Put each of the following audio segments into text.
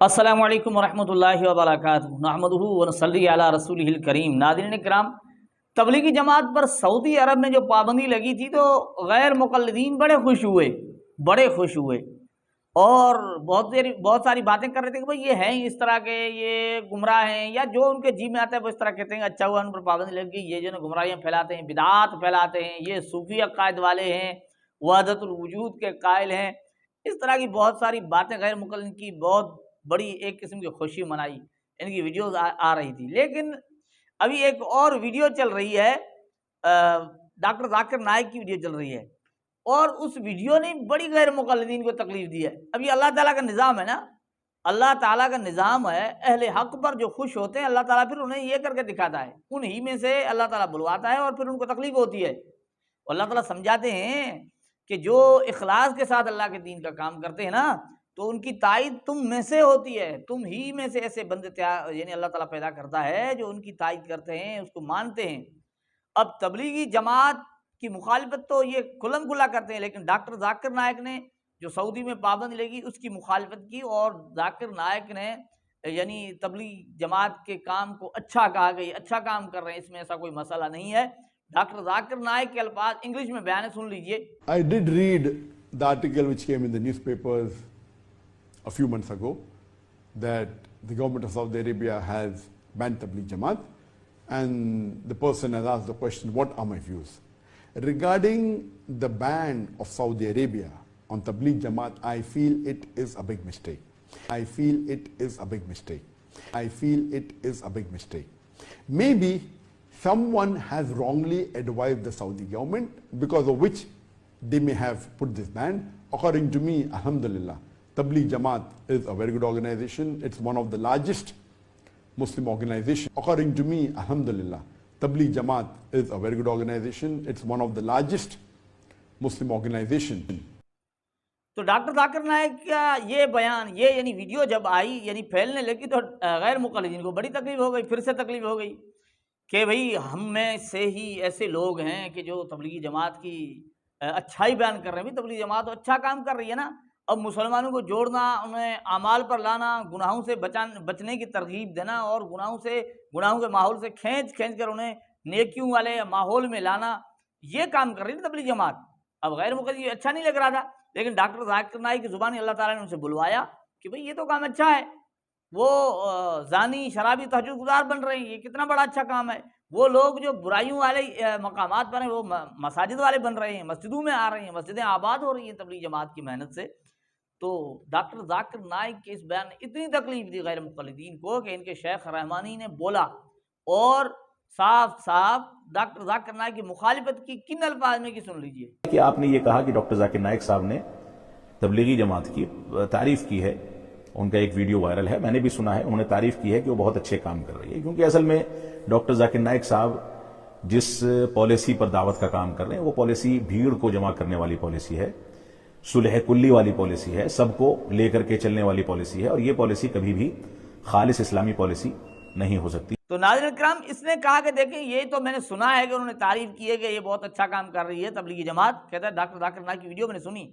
السلام علیکم ورحمۃ اللہ وبرکاتہ نحمدہ ونصلی علی رسولہ الکریم۔ ناظرین کرام، تبلیغی جماعت پر سعودی عرب میں جو پابندی لگی تھی تو غیر مقلدین بڑے خوش ہوئے اور بہت ساری باتیں کر رہے تھے کہ بھائی یہ ہیں اس طرح کے، یہ گمراہ ہیں، یا جو ان کے جی میں آتا ہے وہ اس طرح کہتے ہیں اچھا ہوا ان پر پابندی لگ گئی، یہ جو گمراہیاں پھیلاتے ہیں، بدعات پھیلاتے ہیں، یہ صوفی عقائد والے ہیں، وحدت الوجود کے قائل ہیں، اس طرح کی بہت ساری باتیں غیر مقلدین کی بہت بڑی ایک قسم کی خوشی منائی، ان کی ویڈیوز آ رہی تھی۔ لیکن ابھی ایک اور ویڈیو چل رہی ہے، ڈاکٹر ذاکر نائک کی ویڈیو چل رہی ہے، اور اس ویڈیو نے بڑی غیر مقلدین کو تکلیف دی ہے۔ اب یہ اللہ تعالیٰ کا نظام ہے نا، اللہ تعالیٰ کا نظام ہے، اہل حق پر جو خوش ہوتے ہیں اللہ تعالیٰ پھر انہیں یہ کر کے دکھاتا ہے، انہی میں سے اللہ تعالیٰ بلواتا ہے اور پھر ان کو تکلیف ہوتی ہے۔ اللہ تعالیٰ سمجھاتے ہیں کہ جو اخلاص کے ساتھ اللہ کے دین کا کام کرتے ہیں نا، تو ان کی تائید تم میں سے ہوتی ہے، تم ہی میں سے ایسے بندے یعنی اللہ تعالیٰ پیدا کرتا ہے جو ان کی تائید کرتے ہیں، اس کو مانتے ہیں۔ اب تبلیغی جماعت کی مخالفت تو یہ کھلم کھلا کرتے ہیں، لیکن ڈاکٹر ذاکر نائک نے جو سعودی میں پابندی لگی اس کی مخالفت کی، اور ذاکر نائک نے یعنی تبلیغ جماعت کے کام کو اچھا کہا کہ یہ اچھا کام کر رہے ہیں، اس میں ایسا کوئی مسئلہ نہیں ہے۔ ڈاکٹر ذاکر نائک کے الفاظ انگلش میں بیان سن لیجئے۔ I did read the article which came in the newspapers a few months ago that the government of Saudi Arabia has banned Tabligh Jamaat, and the person has asked the question, what are my views? Regarding the ban of Saudi Arabia on Tabligh Jamaat, I feel it is a big mistake. I feel it is a big mistake. I feel it is a big mistake. Maybe someone has wrongly advised the Saudi government, because of which they may have put this ban. According to me, alhamdulillah, Tabligh Jamaat is a very good organization. It's one of the largest Muslim organizations. According to me, alhamdulillah, Tabligh Jamaat is a very good organization. It's one of the largest Muslim organizations. تو doctor Zakir Naik کا یہ بیان، یہ یعنی video جب آئی یعنی پھیلنے لگی تو غیر مقلدین کو بڑی تکلیف ہو گئی، پھر سے تکلیف ہو گئی کہ بھئی ہم میں سے ہی ایسے لوگ ہیں کہ جو تبلیغی جماعت کی اچھائی بیان کر رہے ہیں۔ بھی تبلیغی جماعت تو اچھا کام کر رہی ہے نا، اب مسلمانوں کو جوڑنا، انہیں اعمال پر لانا، گناہوں سے بچنے کی ترغیب دینا، اور گناہوں کے ماحول سے کھینچ کر انہیں نیکیوں والے ماحول میں لانا، یہ کام کر رہی ہے تبلیغی جماعت۔ اب غیر مقلدین اچھا نہیں لگ رہا تھا، لیکن ڈاکٹر ذاکر نائک کی زبانی اللہ تعالیٰ نے ان سے بلوایا کہ بھئی یہ تو کام اچھا ہے، وہ زانی شرابی تہجد گزار بن رہے ہیں، یہ کتنا بڑا اچھا کام ہے۔ وہ لوگ جو برائیوں والے مقامات پر ہیں وہ مساجد والے بن رہے ہیں، مسجدوں میں آ رہے ہیں، مسجدیں آباد ہو رہی ہیں تبلیغ جماعت کی محنت سے۔ تو ڈاکٹر ذاکر نائک کے اس بیان نے اتنی تکلیف دی غیر مقلدین کو کہ ان کے شیخ رحمانی نے بولا، اور صاف ڈاکٹر ذاکر نائک کی مخالفت کی کن الفاظ میں کی سن لیجئے کہ آپ نے یہ کہا کہ ڈاکٹر ذاکر نائک صاحب نے تبلیغی جماعت کی تعریف کی ہے، ان کا ایک ویڈیو وائرل ہے، میں نے بھی سنا ہے، انہوں نے تعریف کی ہے کہ وہ بہت اچھے کام کر رہی ہے، کیونکہ اصل میں ڈاکٹر ذاکر نائک صاحب جس پالیسی پر دعوت کا کام کر رہے ہیں وہ پالیسی بھیڑ کو جمع کرنے والی پالیسی ہے، صلح کلی والی پالیسی ہے، سب کو لے کر کے چلنے والی پالیسی ہے، اور یہ پالیسی کبھی بھی خالص اسلامی پالیسی نہیں ہو سکتی۔ تو ناظرین کرام، اس نے کہا کہ دیکھیں یہ تو میں نے سنا ہے کہ انہوں نے تعریف کی ہے کہ یہ بہت اچھا کام کر رہی ہے تبلیغی جماعت۔ کہتا ہے ڈاکٹر ذاکر نائک کی ویڈیو میں نے سنی،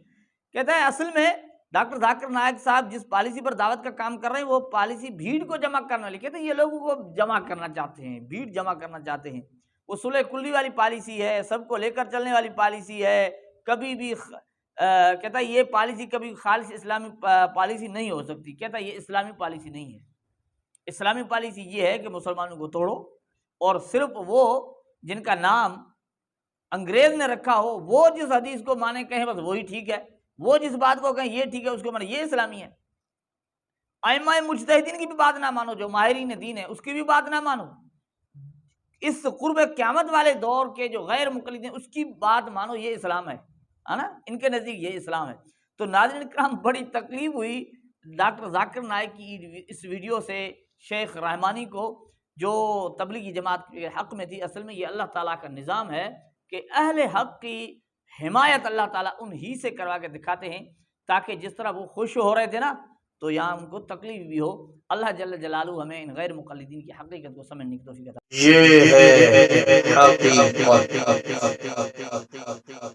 کہتا ہے اصل میں ڈاکٹر ذاکر نائک صاحب جس پالیسی پر دعوت کا کام کر رہے ہیں وہ پالیسی بھیڑ کو جمع کرنے والی، کہتے ہیں یہ لوگوں کو جمع کرنا چاہتے ہیں، بھیڑ جمع کرنا چاہتے ہیں، وہ صلح کلی والی پالیسی ہے، سب کو لے کر چلنے والی پالیسی ہے، کبھی بھی کہتا ہے یہ پالیسی کبھی خالص اسلامی پالیسی نہیں ہو سکتی، کہتا ہے یہ اسلامی پالیسی نہیں ہے۔ اسلامی پالیسی یہ ہے کہ مسلمانوں کو توڑو، اور صرف وہ جن کا نام انگریز نے رکھا ہو، وہ جس حدیث کو مانے کہیں بس وہی ٹھیک ہے، وہ جس بات کو کہیں یہ ٹھیک ہے اس کو مانے، یہ اسلامی ہے۔ ائمہ مجتہدین کی بھی بات نہ مانو، جو ماہرین دین ہے اس کی بھی بات نہ مانو، اس قرب قیامت والے دور کے جو غیر مقلد ہیں اس کی بات مانو، یہ اسلام ہے نا، ان کے نزدیک یہ اسلام ہے۔ تو ناظرین کرام، بڑی تکلیف ہوئی ڈاکٹر ذاکر نائک کی اس ویڈیو سے شیخ رحمانی کو، جو تبلیغی جماعت کے حق میں تھی۔ اصل میں یہ اللہ تعالیٰ کا نظام ہے کہ اہل حق کی حمایت اللہ تعالیٰ انہی سے کروا کے دکھاتے ہیں، تاکہ جس طرح وہ خوش ہو رہے تھے نا تو یہاں ان کو تکلیف بھی ہو۔ اللہ جل جلالہ ہمیں ان غیر مقلدین کی حقیقت کو سمجھنے کی توفیق عطا۔ یہ ہے حقیقت۔